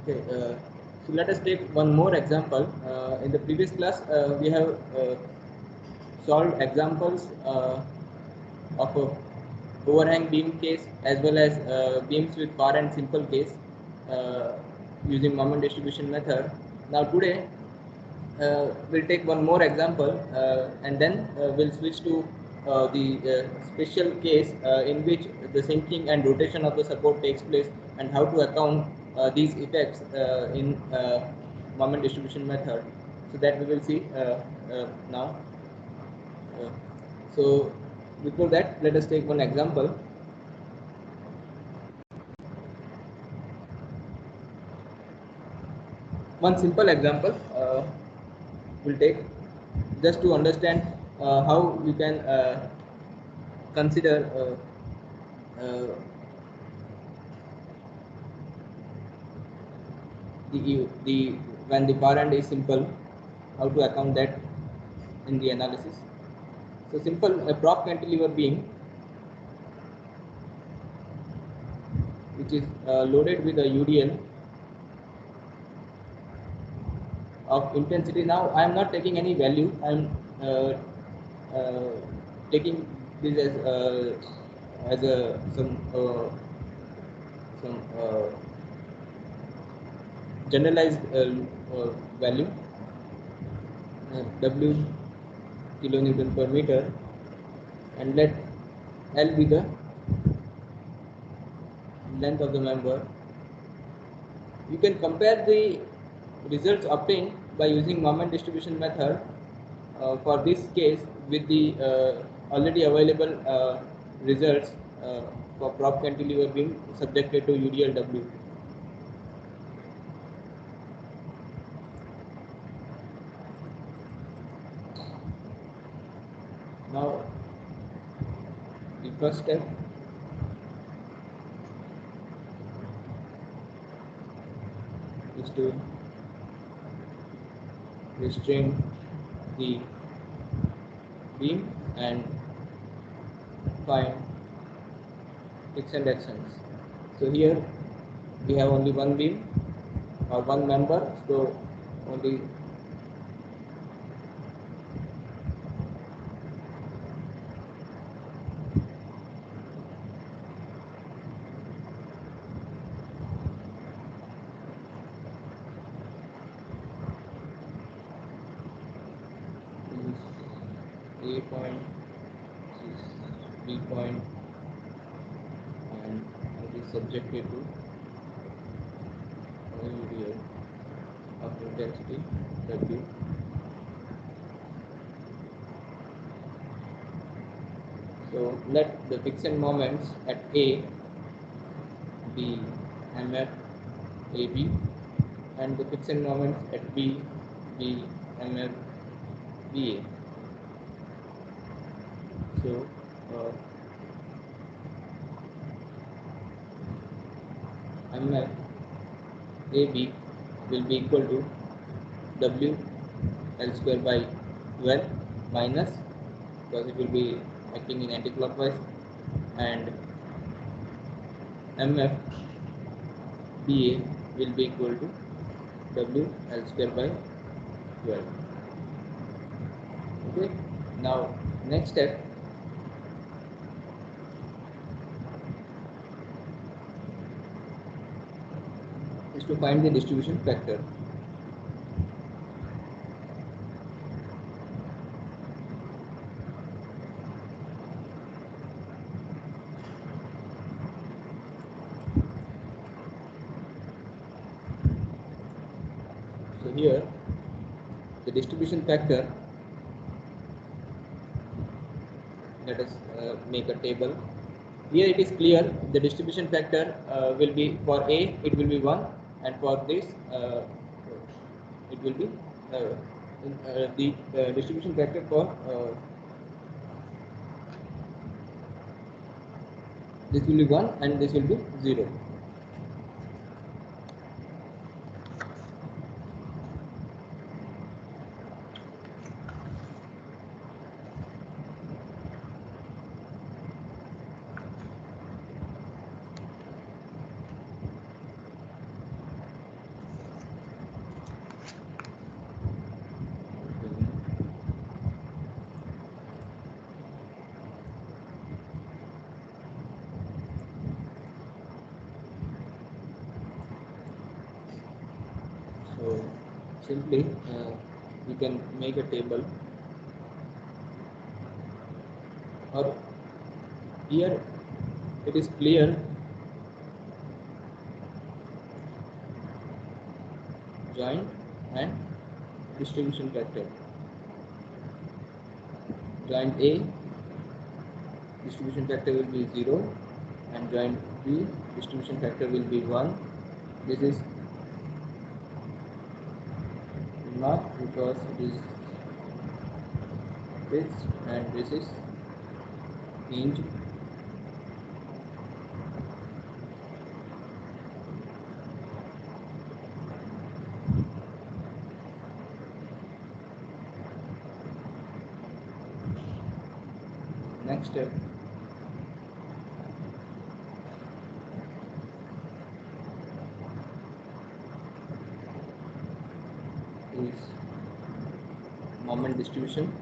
Okay, so let us take one more example. In the previous class, we have solved examples of a overhang beam case as well as beams with bar and simple case uh, using moment distribution method. Now today we'll take one more example and then we'll switch to the special case in which the sinking and rotation of the support takes place and how to account these effects in moment distribution method. So that we will see now. So before that, let us take one example. One simple example we'll take just to understand how you can consider the when the parent is simple, how to account that in the analysis. So simple prop cantilever beam which is loaded with a UDL of intensity. Now I am not taking any value. I am taking this as a some generalized value W kilonewton per meter, and let L be the length of the member. You can compare the results obtained by using moment distribution method for this case with the already available results for prop cantilever beam subjected to UDLW. Now the first step is to restrain the beam and find fixed actions. So here we have only one beam or one member, so only A point, this is B point, and it is subjected to UDL of intensity W. So let the fixed moments at A be MF AB and the fixed moments at B be MF BA. So MF AB will be equal to W L square by 12 minus, because it will be acting in anti-clockwise, and MF BA will be equal to W L square by 12. Okay. Now next step is to find the distribution factor. So here the distribution factor, let us make a table. Here it is clear the distribution factor will be for A it will be 1, and for this it will be the distribution factor for this will be 1 and this will be 0. simply we can make a table, or here it is clear joint and distribution factor. Joint A, distribution factor will be 0, and joint B, distribution factor will be 1. This is not because it is fixed, and this is hinged. Next step is moment distribution.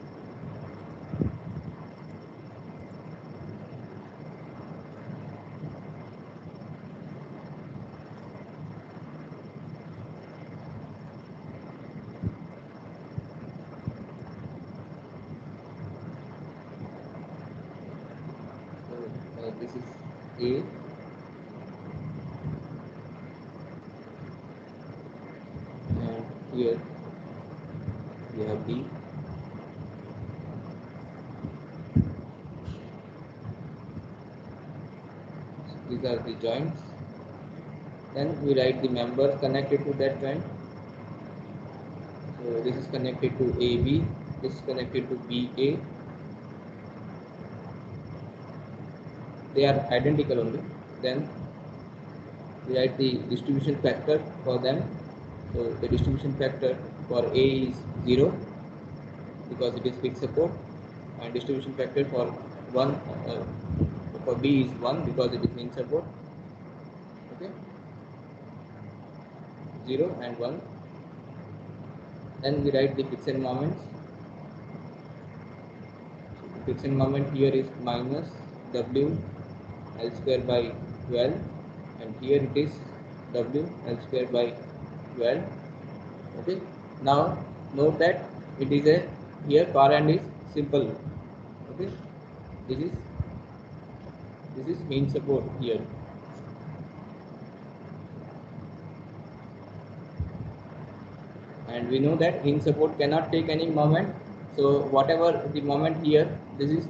So this is A, and here we have B. These are the joints. Then we write the members connected to that joint. So this is connected to AB, this is connected to BA. They are identical only. Then we write the distribution factor for them. So the distribution factor for A is 0 because it is fixed support, and distribution factor for B is 1 because it is hinge support. Okay, 0 and 1. Then we write the fixed moments. So the fixed moment here is minus W L square by 12, and here it is W L square by 12. Okay, now note that it is a, here far end is simple. Okay, this is hinge support here, and we know that hinge support cannot take any moment. So whatever the moment here, this is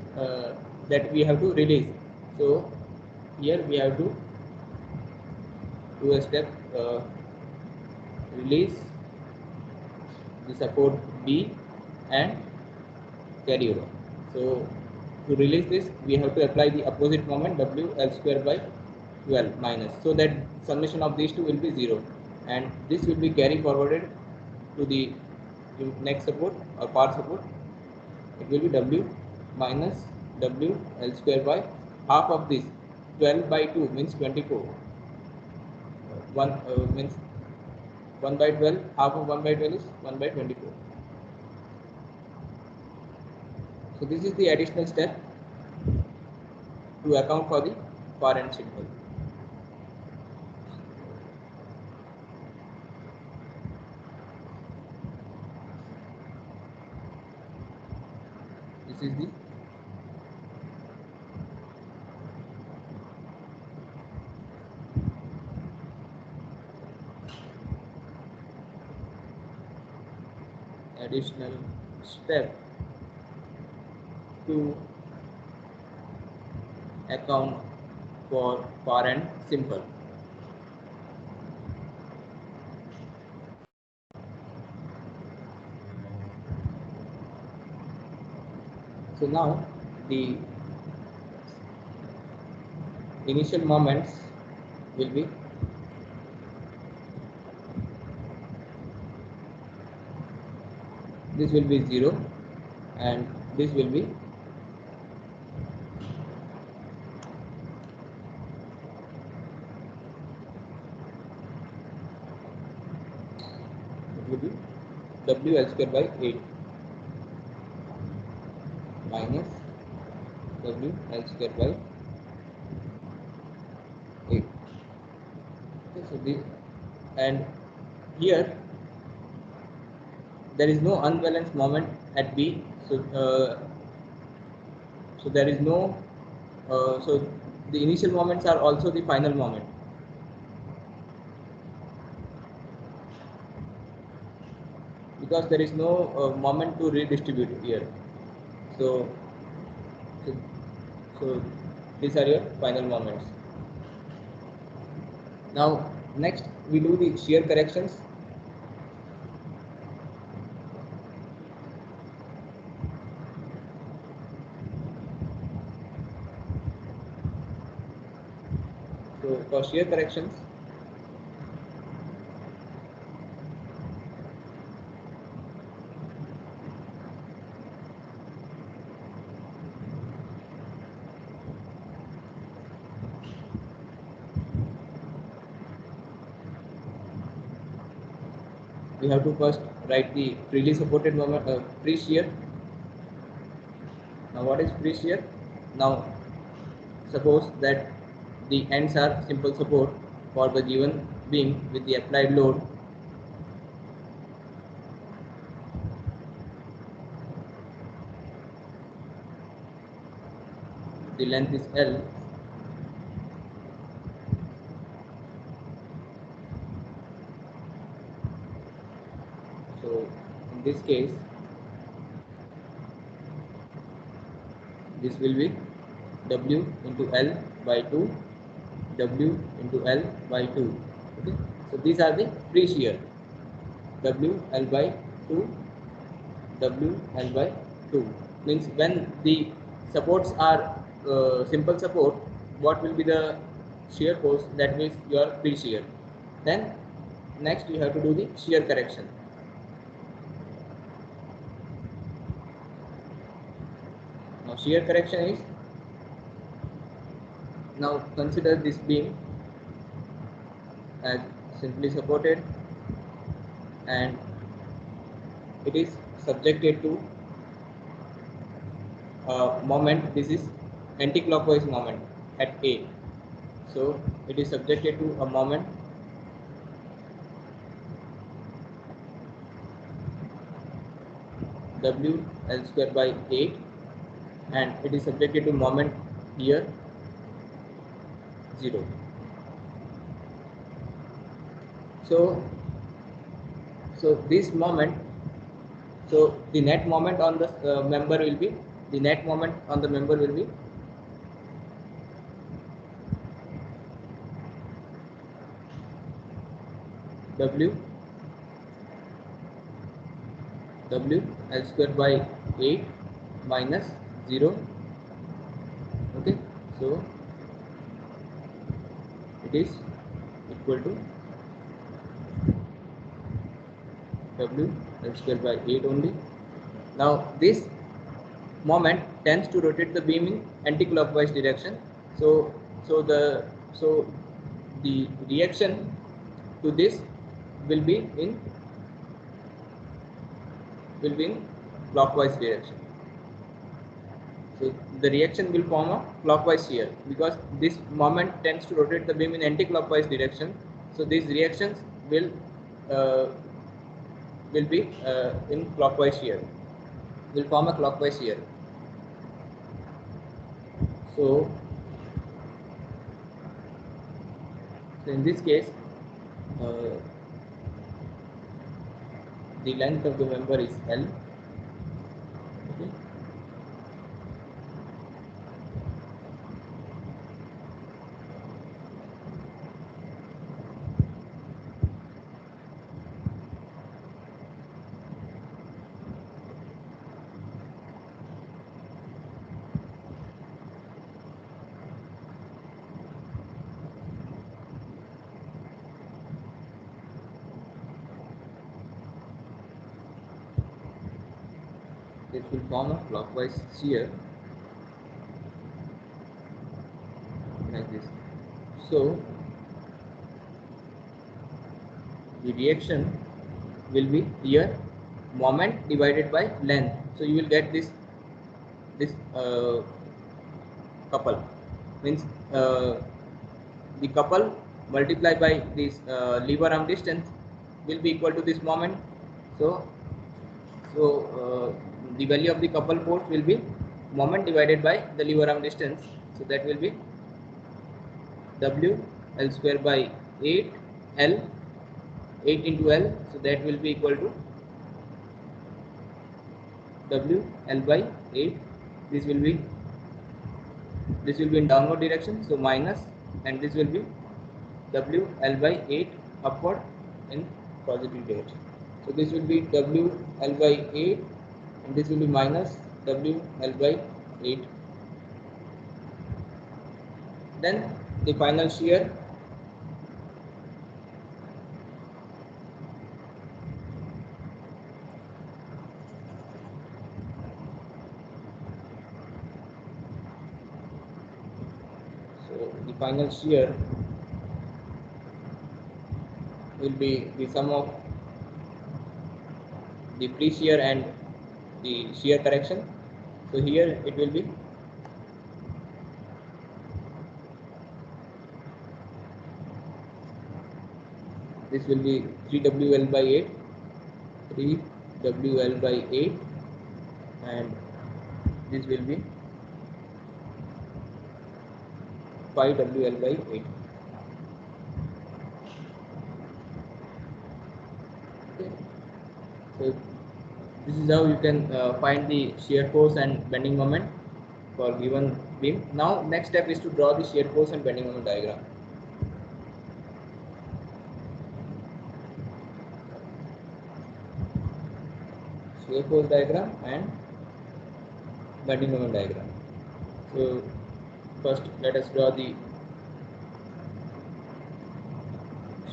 that we have to release. So here we have to do a step, release the support B and carry over. So to release this, we have to apply the opposite moment W L square by 12 minus, so that summation of these two will be 0, and this will be carried forwarded to the next support or par support. It will be W minus W L square by half of this. 12 by 2 means 24. 1 means 1 by 12, half of 1 by 12 is 1 by 24. So this is the additional step to account for the far end signal. This is the additional step to account for far end simple. So now the initial moments will be this will be 0, and this will be W L square by 8 minus W L square by 8. Okay, so this, and here there is no unbalanced moment at B. So so there is no so the initial moments are also the final moment. Because there is no moment to redistribute here. So, so these are your final moments. Now next we do the shear corrections. So for shear corrections, we have to first write the freely supported moment, free shear. Now what is free shear? Now suppose that the ends are simple support for the given beam with the applied load. The length is L. So in this case, this will be W into L by 2, W into L by 2. Okay. So these are the free shear. W L by 2, W L by 2 means when the supports are simple support, what will be the shear force? That means your free shear. Then next you have to do the shear correction. Now shear correction is, now consider this beam as simply supported and it is subjected to moment. This is anti-clockwise moment at A. So it is subjected to a moment W L square by 8 and it is subjected to moment here 0. So this moment, so the net moment on the member will be, the net moment on the member will be W L square by 8 minus 0. Okay, so it is equal to W L square by 8 only. Now this moment tends to rotate the beam in anti-clockwise direction. So the reaction to this will be in clockwise direction. So the reaction will form a clockwise shear because this moment tends to rotate the beam in anti-clockwise direction. So these reactions will be in clockwise shear, will form a clockwise shear. So in this case, the length of the member is L. Okay. It will form a clockwise shear like this. So the reaction will be here moment divided by length. So you will get this couple means the couple multiplied by this lever arm distance will be equal to this moment. So So the value of the couple force will be moment divided by the lever arm distance. So that will be W L square by 8 L, 8 into L. So that will be equal to W L by 8. This will be in downward direction, so minus, and this will be W L by 8 upward in positive direction. So this will be W L by 8, and this will be minus W L by 8. Then the final shear. So the final shear will be the sum of the pre-shear and the shear correction. So here it will be this will be 3WL by 8, 3WL by 8, and this will be 5WL by 8. Okay. So this is how you can find the shear force and bending moment for given beam. Now next step is to draw the shear force and bending moment diagram. Shear force diagram and bending moment diagram. So first let us draw the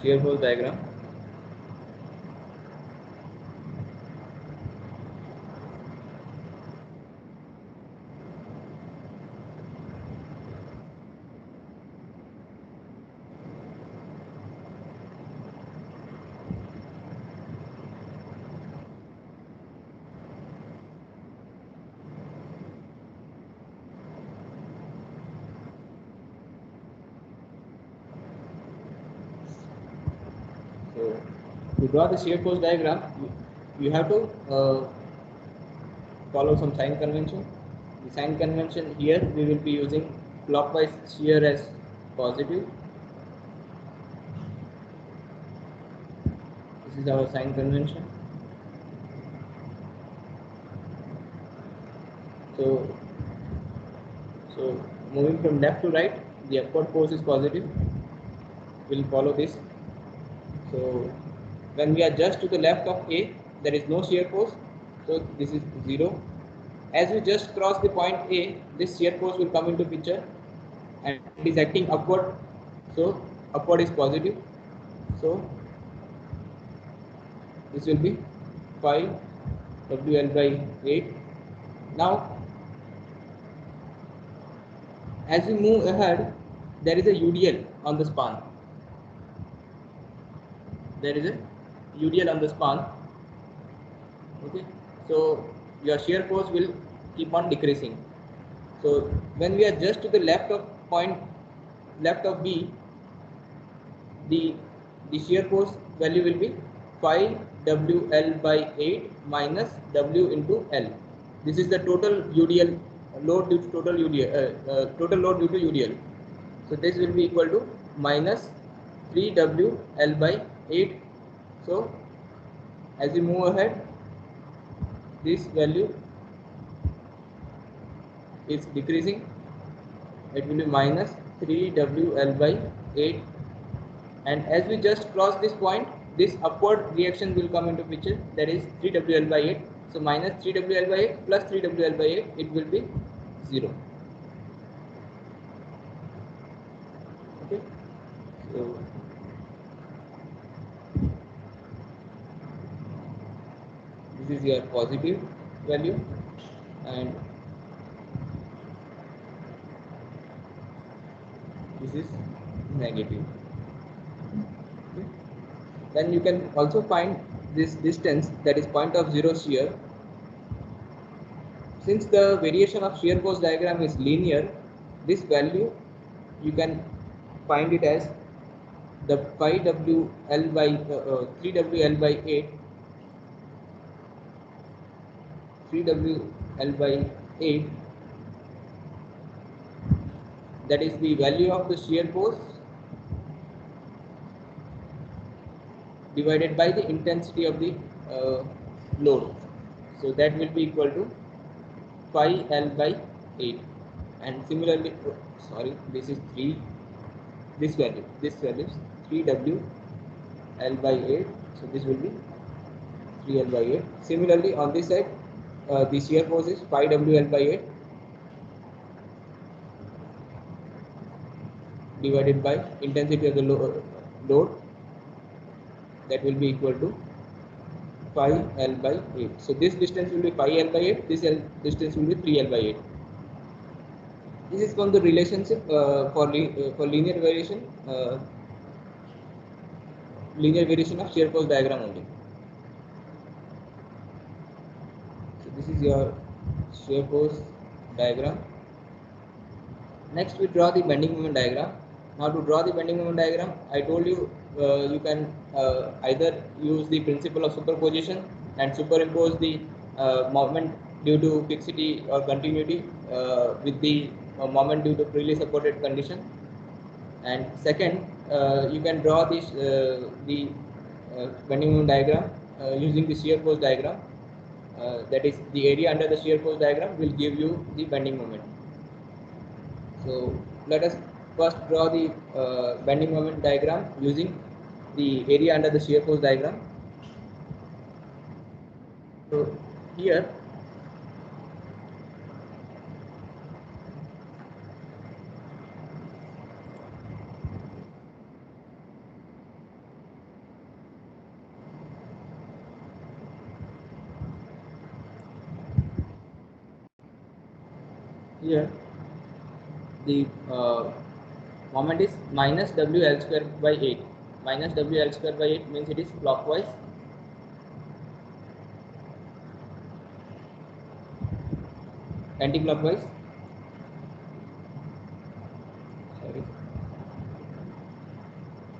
shear force diagram. So to draw the shear force diagram, you have to follow some sign convention. The sign convention here, we will be using clockwise shear as positive. This is our sign convention. So moving from left to right, the upward force is positive. We'll follow this. So when we are just to the left of A, there is no shear force. So this is 0. As we just cross the point A, this shear force will come into picture, and it is acting upward. So upward is positive. So this will be 5 WL by 8. Now as we move ahead, there is a UDL on the span. There is a UDL on the span. Okay, so your shear force will keep on decreasing. So when we are just to the left of B, the shear force value will be 5 WL by 8 minus W into L. This is the total UDL load due to total load due to UDL. So this will be equal to minus 3 WL by 8. So as we move ahead, this value is decreasing. It will be minus 3 WL by 8, and as we just cross this point, this upward reaction will come into picture, that is 3 WL by 8. So minus 3 WL by 8 plus 3 WL by 8, it will be 0. Okay, so this is your positive value, and this is negative. Okay. Then you can also find this distance, that is point of zero shear. Since the variation of shear force diagram is linear, this value you can find it as the 5 WL by 3 WL by 8 3WL by 8, that is the value of the shear force divided by the intensity of the load. So that will be equal to pi L by 8. And similarly, sorry, this is 3, this value is 3W L by 8. So this will be 3L by 8. Similarly, on this side, the shear force is 5WL by 8 divided by intensity of the load, that will be equal to pi L by 8. So this distance will be pi L by 8, this distance will be 3L by 8. This is from the relationship for linear variation of shear force diagram only. So this is your shear force diagram. Next we draw the bending moment diagram. Now to draw the bending moment diagram, I told you you can either use the principle of superposition and superimpose the moment due to fixity or continuity with the moment due to freely supported condition. And second, you can draw this the bending moment diagram using the shear force diagram. That is, the area under the shear force diagram will give you the bending moment. So let us first draw the bending moment diagram using the area under the shear force diagram. So here the moment is minus WL square by 8. Minus WL square by 8 means it is clockwise. Anti-clockwise. Sorry.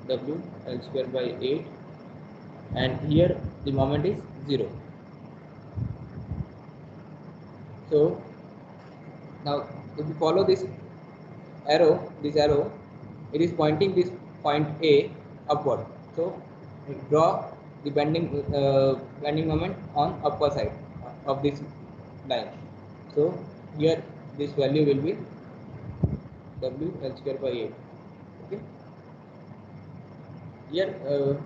WL square by 8. And here the moment is 0. So now if you follow this arrow, it is pointing this point A upward. So draw the bending moment on upper side of this line. So here this value will be WL square by 8. Okay. Here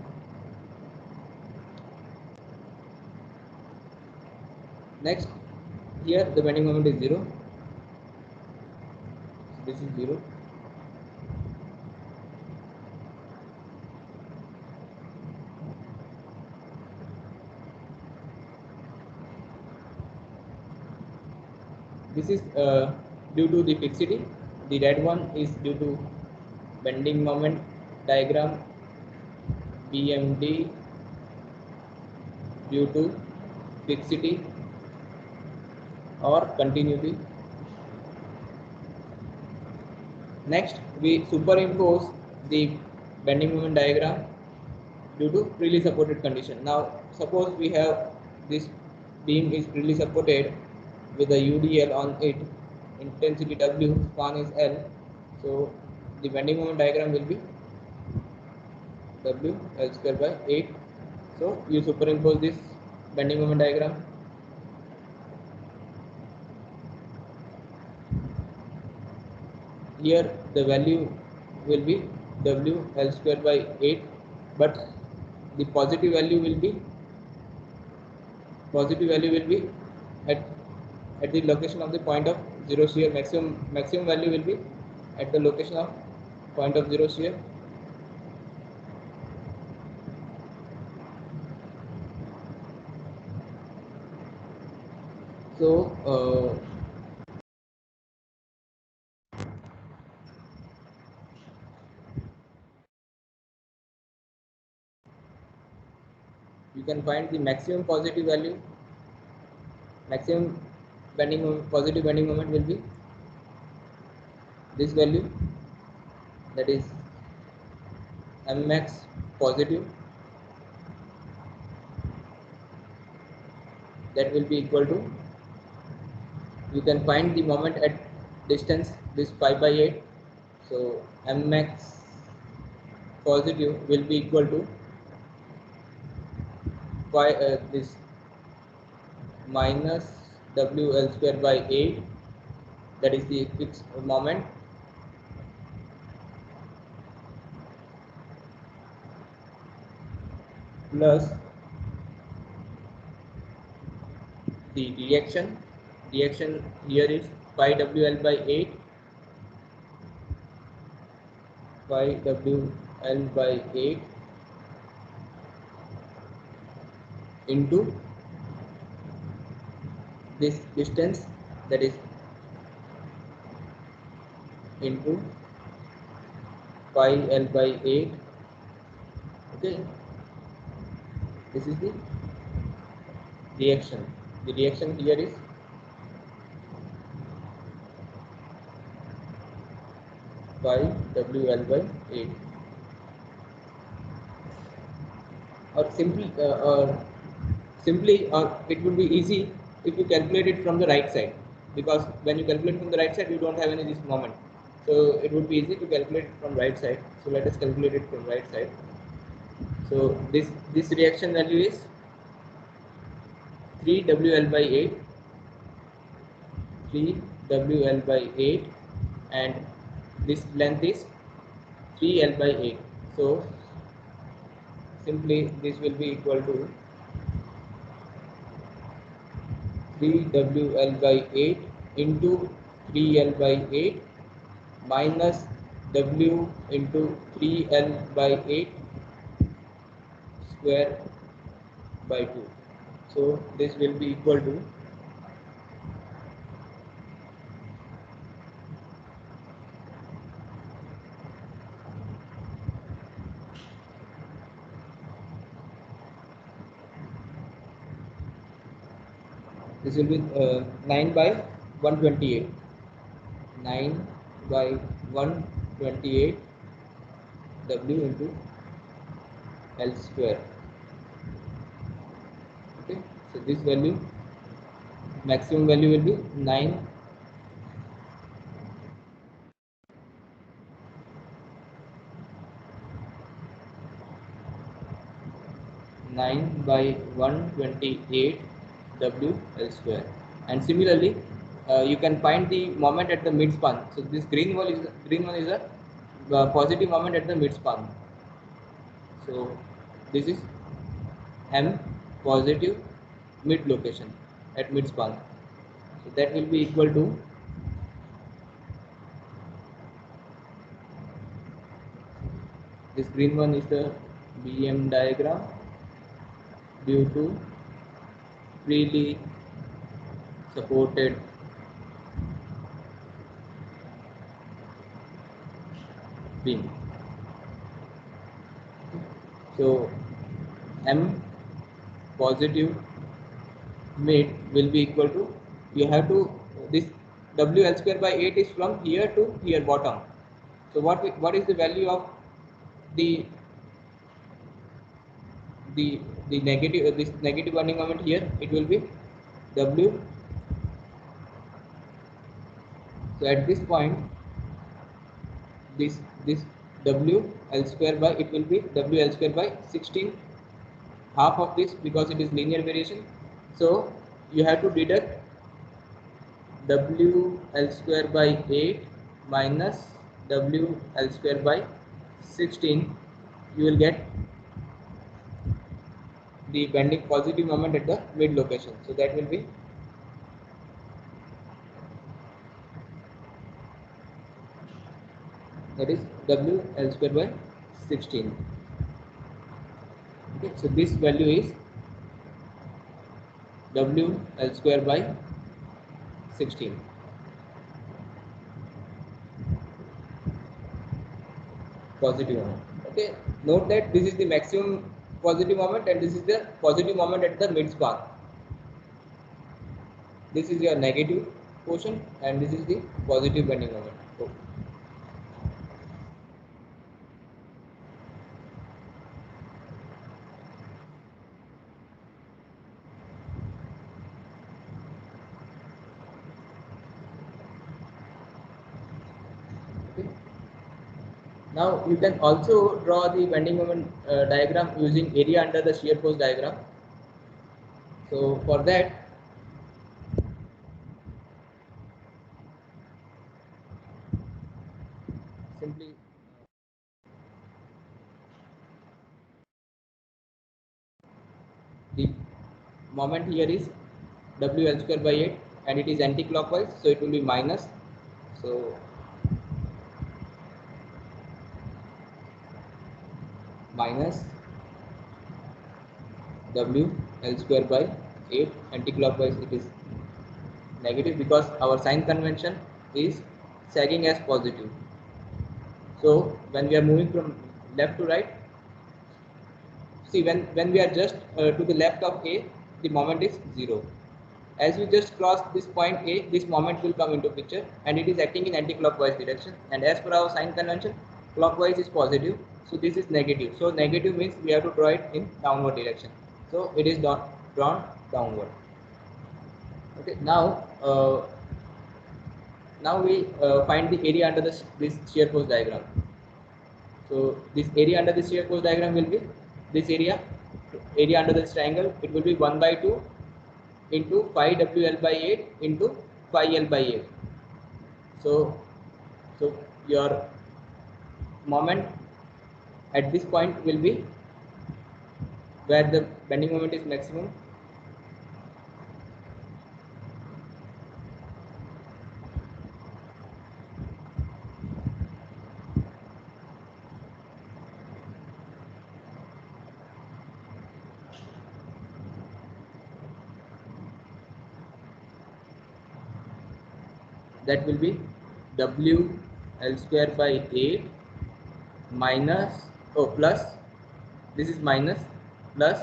next, here the bending moment is 0. So this is 0. This is due to the fixity. The red one is due to bending moment diagram BMD due to fixity or continuity. Next, we superimpose the bending moment diagram due to freely supported condition. Now, suppose we have this beam is freely supported with a UDL on it, intensity W, span is L. So, the bending moment diagram will be W L square by 8. So, you superimpose this bending moment diagram. Here the value will be W L square by 8, but the positive value will be at the location of the point of 0 shear. Maximum value will be at the location of point of 0 shear. So you can find the maximum positive value. Maximum positive bending moment will be this value, that is Mmax positive, that will be equal to you can find the moment at distance this 5 by 8. So mx positive will be equal to this minus wl square by 8, that is the fixed moment, plus the reaction here is pi wl by 8, pi wl by 8 into this distance, that is into pi l by 8. Okay, this is the reaction. The reaction here is pi wl by 8. Or simply it would be easy if you calculate it from the right side, because when you calculate from the right side you don't have any this moment, so it would be easy to calculate it from right side. So let us calculate it from right side. So this reaction value is 3 wl by 8, 3 wl by 8, and this length is 3 l by 8. So simply this will be equal to 3wl by 8 into 3l by 8 minus w into 3l by 8 square by 2. So this will be equal to this will be 9 by 128, 9 by 128 w into l square. Okay, so this value, maximum value will be 9 by 128 w l square. And similarly you can find the moment at the mid span. So this green one is a positive moment at the mid span. So this is m positive mid location at mid span. So that will be equal to this green one is the BM diagram due to freely supported beam. So m positive mid will be equal to, you have to, this wl square by 8 is from here to here bottom. So what is the value of the the negative this negative bending moment here? It will be w. So at this point this w l square by, it will be w l square by 16, half of this, because it is linear variation. So you have to deduct w l square by 8 minus w l square by 16. You will get the bending positive moment at the mid location. So that will be w l square by 16. Okay, so this value is w l square by 16. Positive moment. Okay, note that this is the maximum positive moment and this is the positive moment at the mid span. This is your negative portion and this is the positive bending moment. Okay. Now you can also draw the bending moment diagram using area under the shear force diagram. So for that, simply the moment here is W L square by 8 and it is anti-clockwise, so it will be minus. So minus W L square by 8, anti-clockwise it is negative because our sign convention is sagging as positive. So when we are moving from left to right, see when we are just to the left of A, the moment is 0. As we just cross this point A, this moment will come into picture and it is acting in anti-clockwise direction. And as per our sign convention, clockwise is positive, so this is negative. So negative means we have to draw it in downward direction. So it is drawn downward. Okay, now we find the area under this shear force diagram. So this area under this shear force diagram will be this area under this triangle. It will be 1 by 2 into phi WL by 8 into phi L by 8. So your moment at this point will be where the bending moment is maximum. That will be W L square by 8 minus plus this is minus plus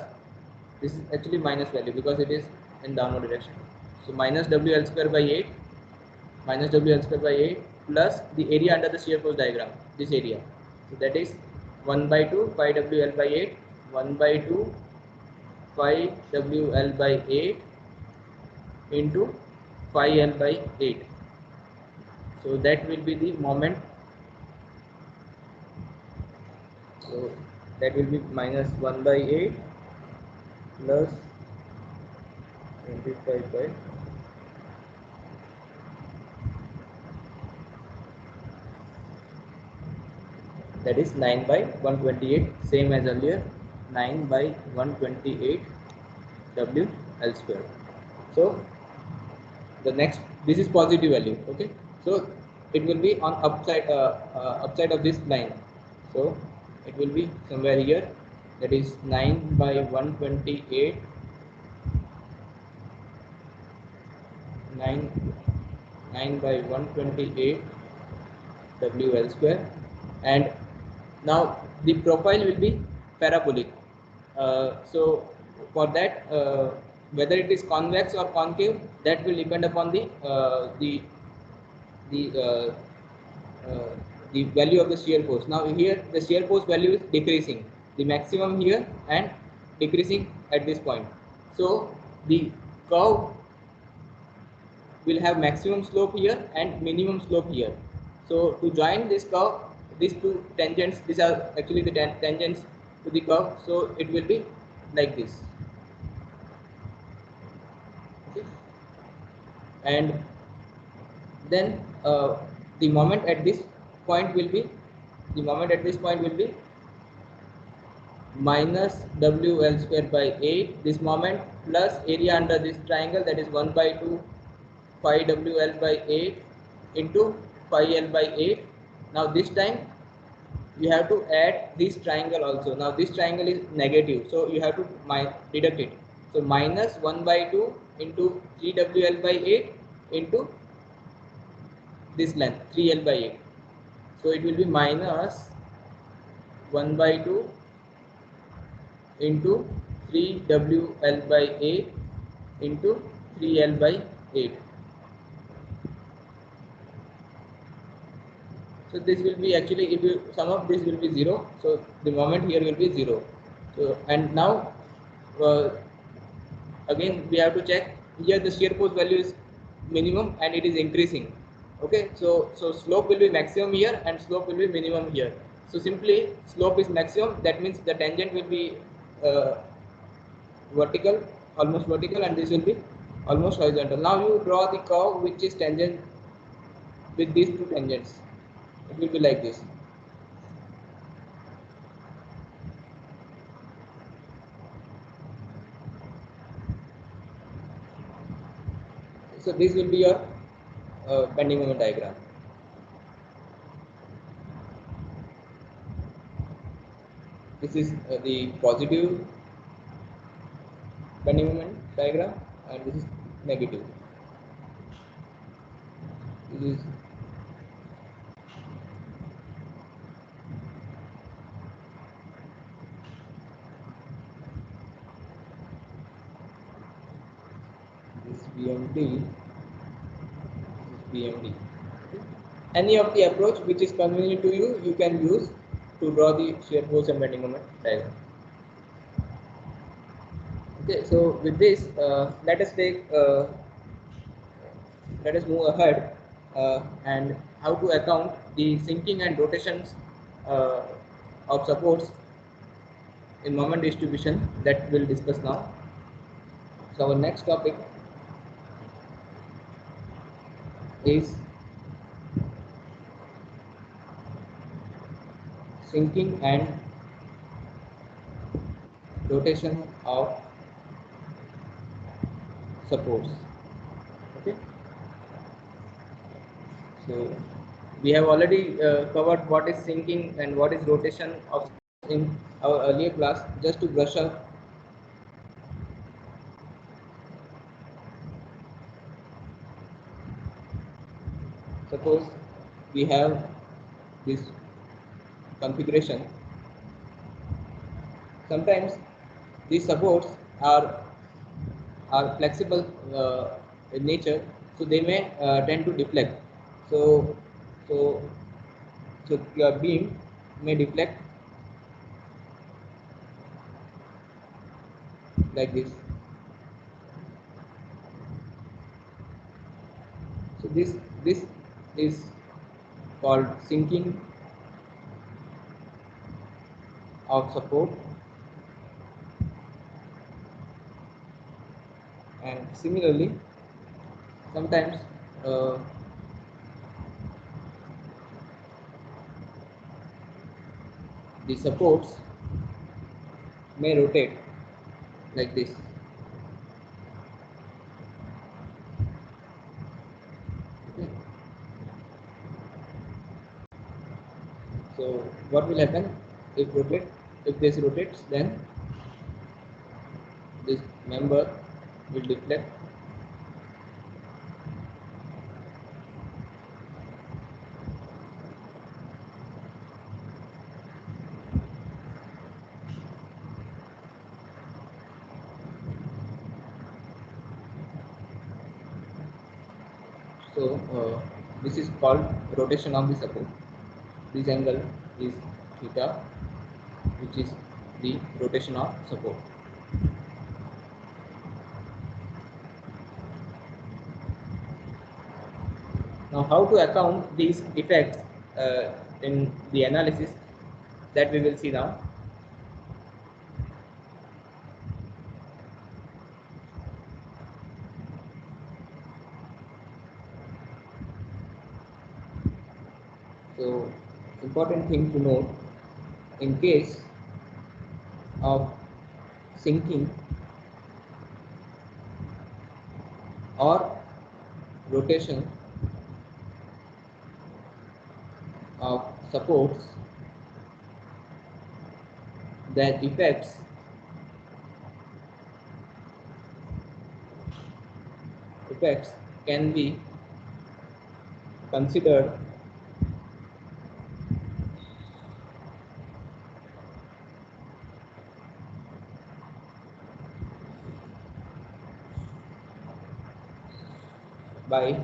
this is actually minus value because it is in downward direction. So minus W L square by 8 minus W L square by 8 plus the area under the shear force diagram, this area. So that is 1 by 2 pi W L by 8, 1 by 2 pi W L by 8 into pi L by 8. So that will be the moment. So that will be minus 1 by 8 plus 25 by that is 9 by 128, same as earlier, 9 by 128 W L square. So the next, this is positive value. Okay, so it will be on upside of this line. So it will be somewhere here, that is 9 by 128 9 by 128 WL square. And now the profile will be parabolic. So for that, whether it is convex or concave, that will depend upon the value of the shear force. Now here the shear force value is decreasing, the maximum here and decreasing at this point. So the curve will have maximum slope here and minimum slope here. So to join this curve, these two tangents, these are actually the tangents to the curve. So it will be like this. Okay. And then the moment at this point will be minus WL square by 8, this moment, plus area under this triangle, that is 1 by 2 pi WL by 8 into pi L by 8. Now this time you have to add this triangle also. Now this triangle is negative, so you have to deduct it. So minus 1 by 2 into 3WL by 8 into this length 3L by 8. So it will be minus 1 by 2 into 3WL by 8 into 3L by 8. So this will be actually, if you sum up, this will be 0. So the moment here will be 0. So and now again we have to check here the shear force value is minimum and it is increasing. Okay, so slope will be maximum here and slope will be minimum here. So simply slope is maximum. That means the tangent will be vertical, almost vertical, and this will be almost horizontal. Now you draw the curve which is tangent with these two tangents. It will be like this. So this will be your bending moment diagram. This is the positive bending moment diagram, and this is negative. This is BMD. This is BMD. Any of the approach which is convenient to you, you can use to draw the shear force and bending moment diagram. Okay, so with this, let us move ahead and how to account the sinking and rotations uh, of supports in moment distribution, that we'll discuss now. So our next topic is sinking and rotation of supports. Okay, so we have already covered what is sinking and what is rotation of in our earlier class. Just to brush up, suppose we have this configuration. Sometimes these supports are flexible in nature, so they may tend to deflect. So so so your beam may deflect like this. So this is called sinking of support, and similarly sometimes uh, the supports may rotate like this. Okay. So what will happen if this rotates, then this member will deflect. So this is called rotation of the support. This angle is theta, which is the rotation of support. Now, how to account these effects in the analysis, that we will see now. So, important thing to note, in case of sinking or rotation of supports, their effects can be considered by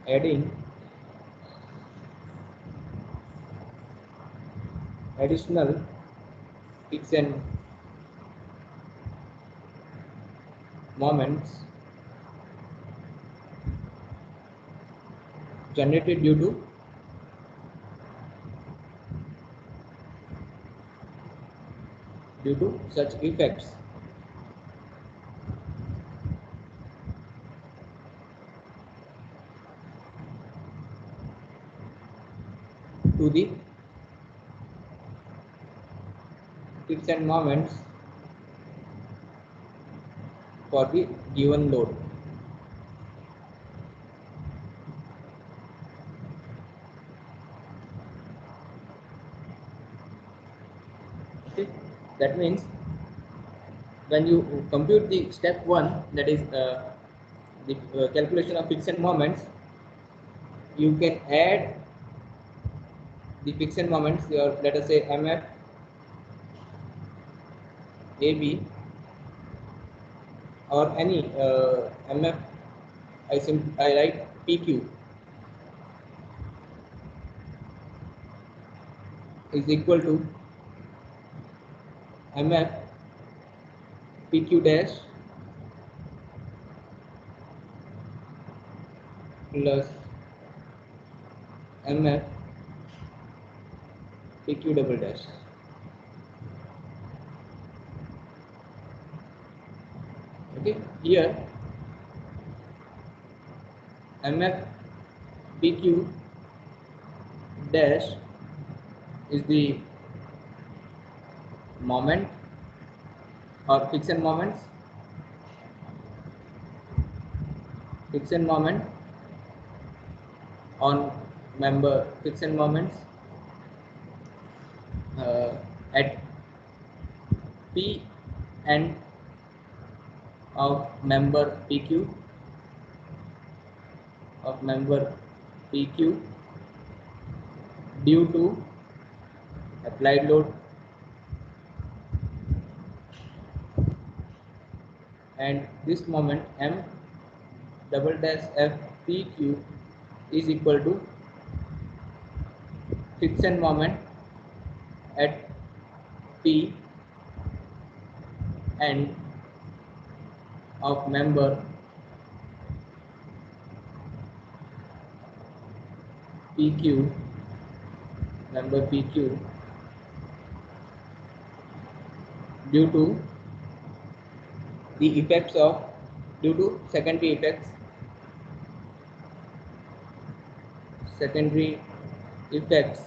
adding additional kicks and moments generated due to due to such effects. To the fixed moments for the given load. Okay, that means when you compute the step 1, that is the calculation of fixed moments, you can add the fixed moments, let us say MF AB or any MF, I write PQ is equal to MF PQ dash plus MF PQ double dash. Okay, here MF PQ dash is the moment or fixed moments on member fixed moments at P end of member PQ due to applied load and this moment M double dash F PQ is equal to fixed moment at P end of member PQ due to the effects of secondary effects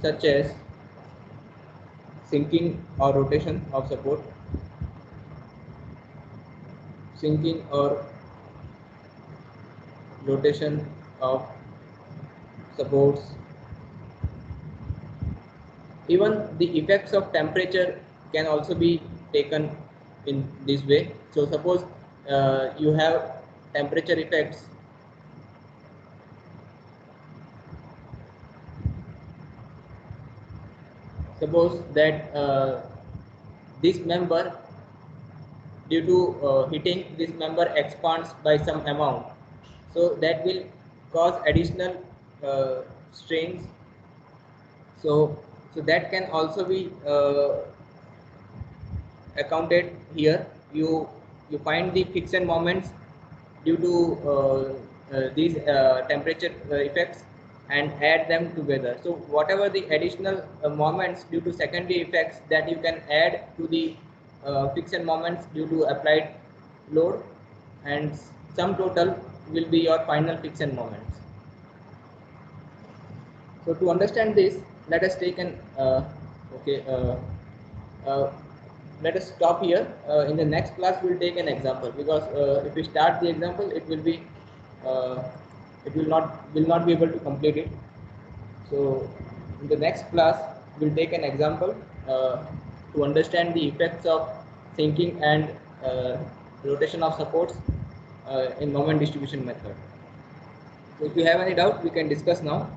such as sinking or rotation of support, supports. Even the effects of temperature can also be taken in this way. So suppose you have temperature effects. Suppose that this member, due to heating, this member expands by some amount, so that will cause additional strains. So that can also be accounted here. You find the fixed moments due to these temperature effects and add them together. So whatever the additional moments due to secondary effects that you can add to the fixed moments due to applied load, and sum total will be your final fixed moments. So to understand this, let us take an let us stop here. In the next class, we'll take an example, because if we start the example, it will be it will not be able to complete it. So in the next class, we'll take an example to understand the effects of sinking and rotation of supports in moment distribution method. So if you have any doubt, we can discuss now.